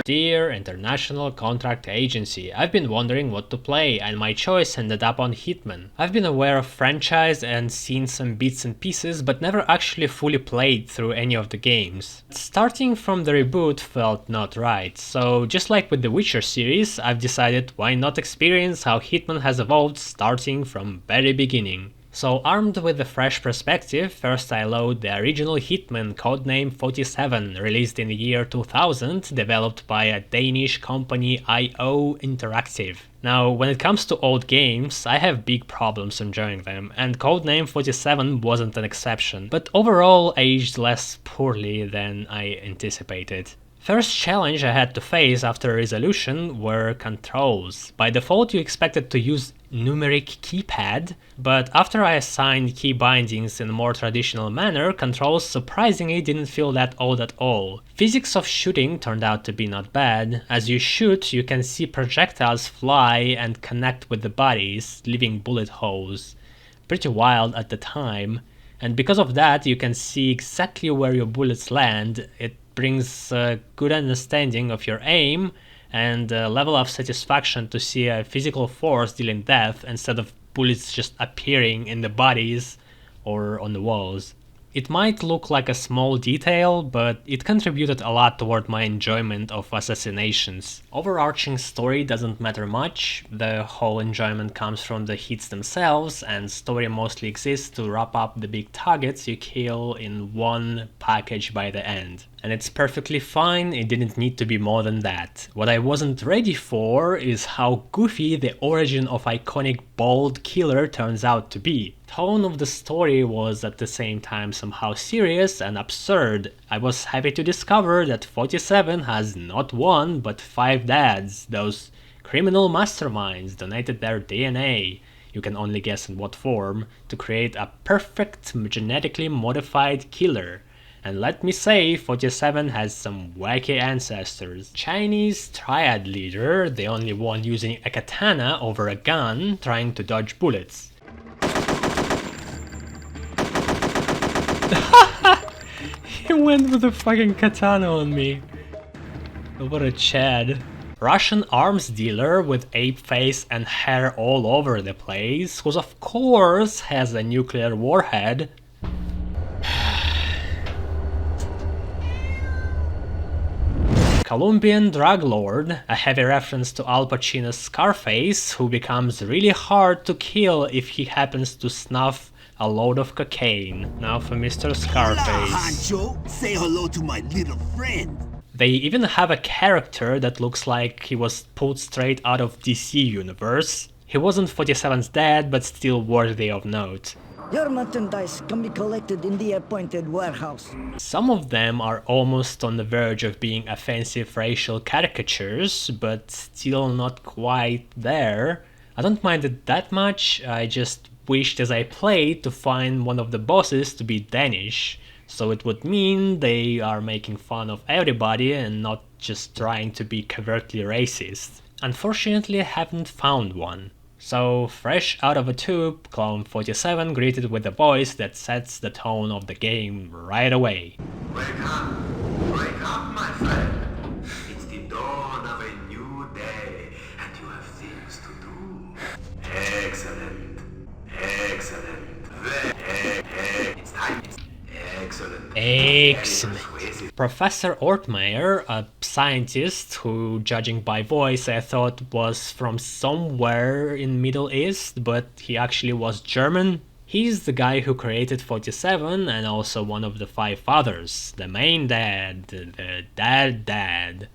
Dear International Contract Agency, I've been wondering what to play and my choice ended up on Hitman. I've been aware of franchise and seen some bits and pieces but never actually fully played through any of the games. Starting from the reboot felt not right, so just like with the Witcher series, I've decided why not experience how Hitman has evolved starting from very beginning. So armed with a fresh perspective, first I load the original Hitman Codename 47, released in the year 2000, developed by a Danish company IO Interactive. Now, when it comes to old games, I have big problems enjoying them, and Codename 47 wasn't an exception, but overall aged less poorly than I anticipated. First challenge I had to face after resolution were controls. By default you expected to use numeric keypad, but after I assigned key bindings in a more traditional manner, controls surprisingly didn't feel that old at all. Physics of shooting turned out to be not bad. As you shoot, you can see projectiles fly and connect with the bodies, leaving bullet holes. Pretty wild at the time, and because of that you can see exactly where your bullets land. It brings a good understanding of your aim and a level of satisfaction to see a physical force dealing death instead of bullets just appearing in the bodies or on the walls. It might look like a small detail, but it contributed a lot toward my enjoyment of assassinations. Overarching story doesn't matter much, the whole enjoyment comes from the hits themselves, and story mostly exists to wrap up the big targets you kill in one package by the end. And it's perfectly fine, it didn't need to be more than that. What I wasn't ready for is how goofy the origin of iconic bald killer turns out to be. Tone of the story was at the same time somehow serious and absurd. I was happy to discover that 47 has not one but 5 dads. Those criminal masterminds donated their DNA, you can only guess in what form, to create a perfect genetically modified killer. And let me say, 47 has some wacky ancestors. Chinese triad leader, the only one using a katana over a gun, trying to dodge bullets. He went with a fucking katana on me. What a Chad. Russian arms dealer with ape face and hair all over the place, who of course has a nuclear warhead. Colombian drug lord, a heavy reference to Al Pacino's Scarface, who becomes really hard to kill if he happens to snuff a load of cocaine. Now for Mr. Scarface. Hola, Hancho. Say hello to my little friend. They even have a character that looks like he was pulled straight out of DC universe. He wasn't 47's dad, but still worthy of note. Your merchandise can be collected in the appointed warehouse. Some of them are almost on the verge of being offensive racial caricatures, but still not quite there. I don't mind it that much, I just wished as I played to find one of the bosses to be Danish, so it would mean they are making fun of everybody and not just trying to be covertly racist. Unfortunately I haven't found one. So, fresh out of a tube, Clone 47 greeted with a voice that sets the tone of the game right away. Wake up, my friend. It's the dawn of a new day, and you have things to do. Excellent. It's time. Excellent. Professor Ortmayer, a scientist who, judging by voice, I thought was from somewhere in Middle East, but he actually was German. He's the guy who created 47 and also one of the 5 fathers, the main dad, the dad.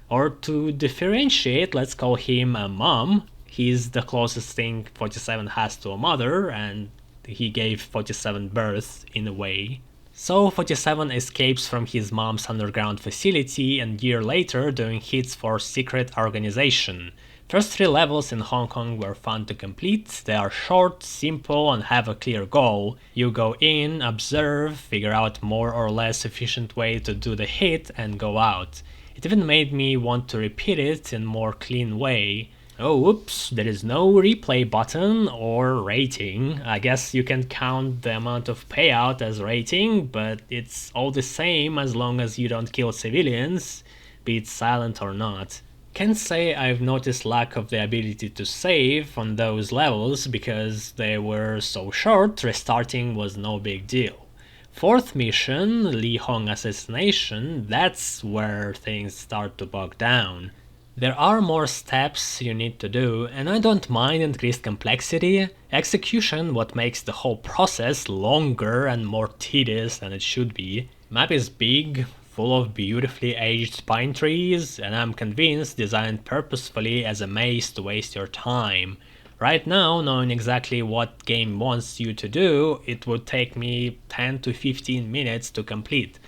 Or to differentiate, let's call him a mom. He's the closest thing 47 has to a mother, and he gave 47 birth in a way. So 47 escapes from his mom's underground facility and a year later doing hits for Secret Organization. First 3 levels in Hong Kong were fun to complete. They are short, simple and have a clear goal. You go in, observe, figure out more or less efficient way to do the hit and go out. It even made me want to repeat it in a more clean way. Oh, oops, there is no replay button or rating. I guess you can count the amount of payout as rating, but it's all the same as long as you don't kill civilians. be it silent or not. Can't say I've noticed lack of the ability to save on those levels because they were so short, restarting was no big deal. Fourth mission, Li Hong assassination, that's where things start to bog down. There are more steps you need to do, and I don't mind increased complexity. Execution what makes the whole process longer and more tedious than it should be. Map is big, full of beautifully aged pine trees, and I'm convinced designed purposefully as a maze to waste your time. Right now, knowing exactly what game wants you to do, it would take me 10 to 15 minutes to complete.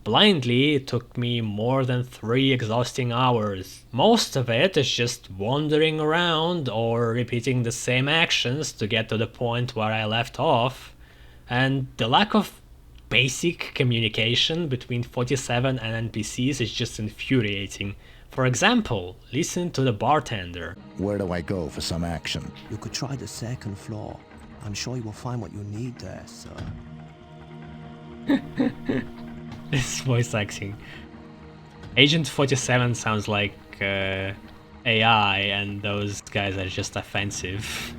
Blindly, it took me more than 3 exhausting hours. Most of it is just wandering around or repeating the same actions to get to the point where I left off, and the lack of basic communication between 47 and NPCs is just infuriating. For example, listen to the bartender. Where do I go for some action? You could try the second floor. I'm sure you will find what you need there, sir. This voice acting. Agent 47 sounds like AI, and those guys are just offensive.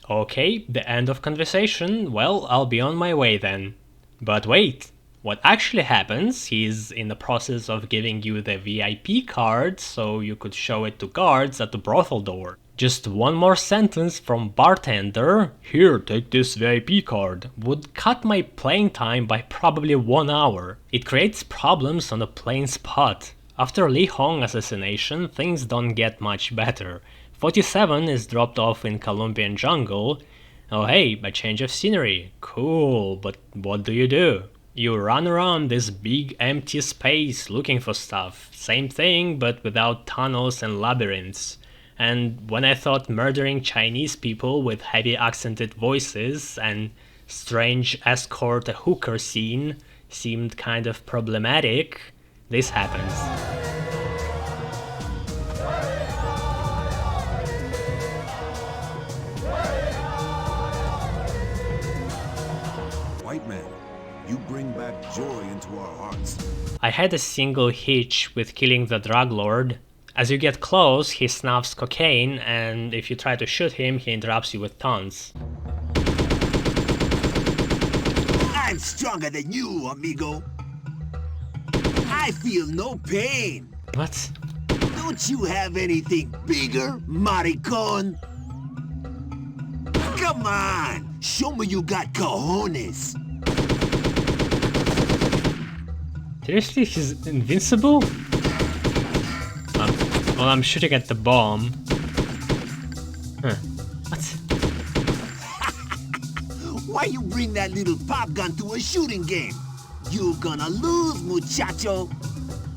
Okay, the end of conversation. Well, I'll be on my way then. But wait, what actually happens, he's in the process of giving you the VIP card so you could show it to guards at the brothel door. Just one more sentence from bartender, "Here, take this VIP card," would cut my playing time by probably 1 hour. It creates problems on the plain spot. After Li Hong assassination, things don't get much better. 47 is dropped off in Colombian jungle. Oh hey, a change of scenery. Cool, but what do? You run around this big empty space looking for stuff. Same thing, but without tunnels and labyrinths. And when I thought murdering Chinese people with heavy accented voices and strange escort a hooker scene seemed kind of problematic, this happens. White man, you bring back joy into our hearts. I had a single hitch with killing the drug lord. As you get close, he snuffs cocaine, and if you try to shoot him, he interrupts you with taunts. I'm stronger than you, amigo. I feel no pain. What? Don't you have anything bigger, maricon? Come on, show me you got cojones. Seriously, he's invincible? Well, I'm shooting at the bomb. Huh. What? Why you bring that little pop gun to a shooting game? You gonna lose, muchacho.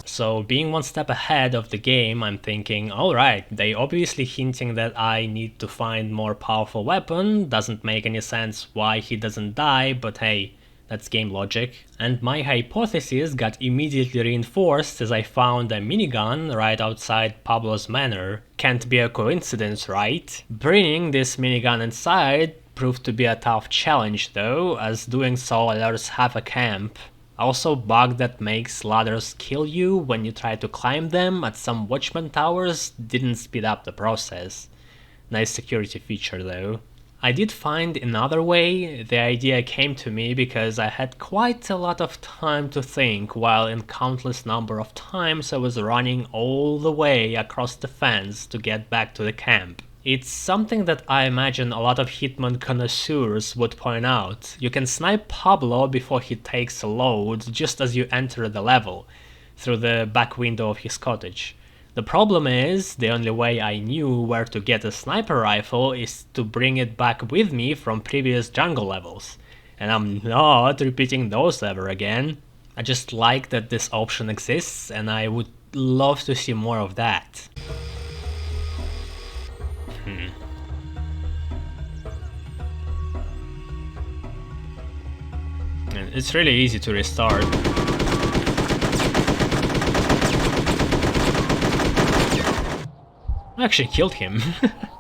So, being one step ahead of the game, I'm thinking, alright, they obviously hinting that I need to find more powerful weapon, doesn't make any sense why he doesn't die, but hey, that's game logic. And my hypothesis got immediately reinforced as I found a minigun right outside Pablo's manor. Can't be a coincidence, right? Bringing this minigun inside proved to be a tough challenge though, as doing so alerts half a camp. Also, bug that makes ladders kill you when you try to climb them at some watchman towers didn't speed up the process. Nice security feature though. I did find another way. The idea came to me because I had quite a lot of time to think, while in countless number of times I was running all the way across the fence to get back to the camp. It's something that I imagine a lot of Hitman connoisseurs would point out. You can snipe Pablo before he takes a load just as you enter the level, through the back window of his cottage. The problem is, the only way I knew where to get a sniper rifle is to bring it back with me from previous jungle levels. And I'm not repeating those ever again. I just like that this option exists, and I would love to see more of that. And it's really easy to restart. I actually killed him.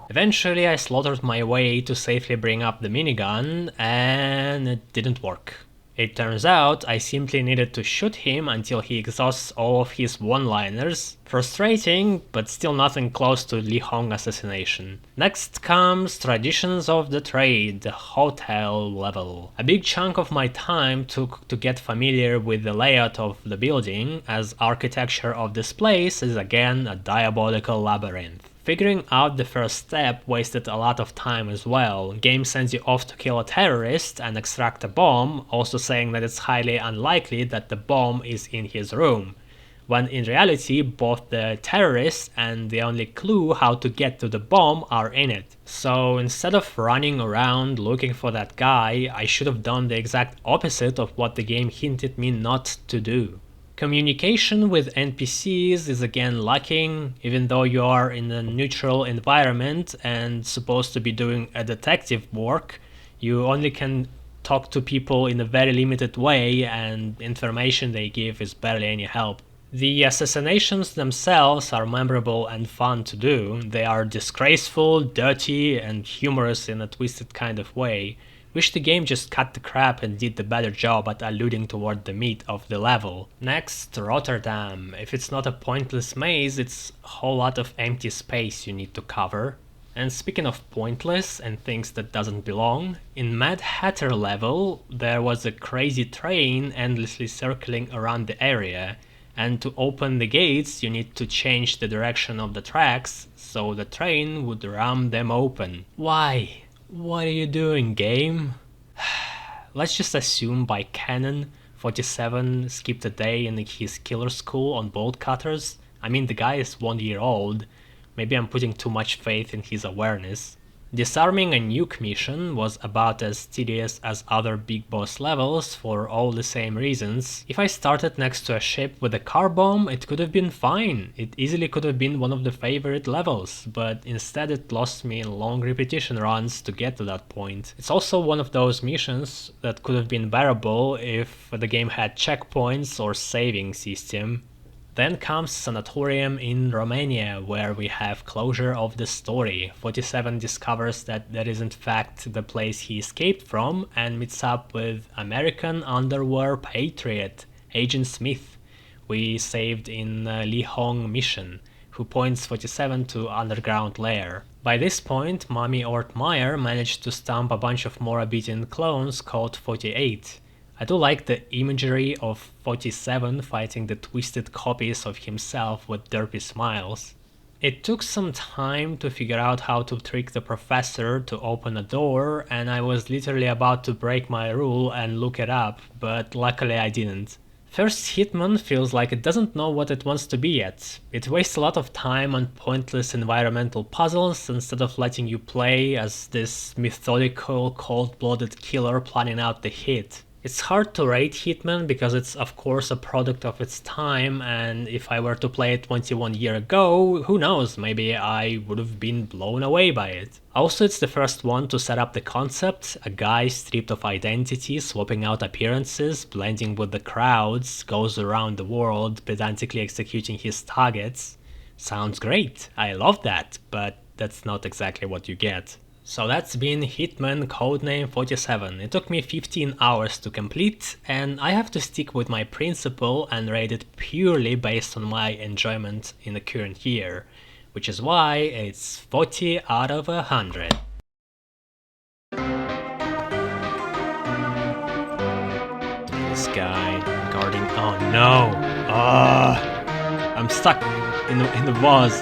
Eventually I slaughtered my way to safely bring up the minigun, and it didn't work. It turns out I simply needed to shoot him until he exhausts all of his one-liners. Frustrating, but still nothing close to Li Hong assassination. Next comes Traditions of the Trade, the hotel level. A big chunk of my time took to get familiar with the layout of the building, as architecture of this place is again a diabolical labyrinth. Figuring out the first step wasted a lot of time as well. Game sends you off to kill a terrorist and extract a bomb, also saying that it's highly unlikely that the bomb is in his room, when in reality both the terrorist and the only clue how to get to the bomb are in it. So instead of running around looking for that guy, I should have done the exact opposite of what the game hinted me not to do. Communication with NPCs is again lacking, even though you are in a neutral environment and supposed to be doing a detective work. You only can talk to people in a very limited way, and information they give is barely any help. The assassinations themselves are memorable and fun to do. They are disgraceful, dirty, and humorous in a twisted kind of way. Wish the game just cut the crap and did the better job at alluding toward the meat of the level. Next, Rotterdam. If it's not a pointless maze, it's a whole lot of empty space you need to cover. And speaking of pointless and things that doesn't belong, in Mad Hatter level there was a crazy train endlessly circling around the area, and to open the gates you need to change the direction of the tracks so the train would ram them open. Why? What are you doing, game? Let's just assume by canon 47 skipped a day in his killer school on bolt cutters. I mean, the guy is 1 year old. Maybe I'm putting too much faith in his awareness. Disarming a nuke mission was about as tedious as other big boss levels for all the same reasons. If I started next to a ship with a car bomb, it could have been fine. It easily could have been one of the favorite levels, but instead it lost me in long repetition runs to get to that point. It's also one of those missions that could have been bearable if the game had checkpoints or saving system. Then comes Sanatorium in Romania, where we have closure of the story. 47 discovers that that is in fact the place he escaped from and meets up with American underwear patriot, Agent Smith, we saved in Li Hong mission, who points 47 to underground lair. By this point, Mommy Ortmayer managed to stump a bunch of more obedient clones called 48. I do like the imagery of 47 fighting the twisted copies of himself with derpy smiles. It took some time to figure out how to trick the professor to open a door, and I was literally about to break my rule and look it up, but luckily I didn't. First Hitman feels like it doesn't know what it wants to be yet. It wastes a lot of time on pointless environmental puzzles instead of letting you play as this methodical, cold-blooded killer planning out the hit. It's hard to rate Hitman because it's of course a product of its time, and if I were to play it 21 years ago, who knows, maybe I would have been blown away by it. Also, it's the first one to set up the concept, a guy stripped of identity, swapping out appearances, blending with the crowds, goes around the world, pedantically executing his targets. Sounds great, I love that, but that's not exactly what you get. So that's been Hitman Codename 47. It took me 15 hours to complete, and I have to stick with my principle and rate it purely based on my enjoyment in the current year, which is why it's 40 out of 100. This guy guarding... oh no! I'm stuck in the vase.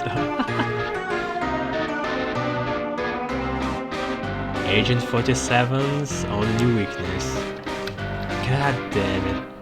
Agent 47's only weakness. God damn it.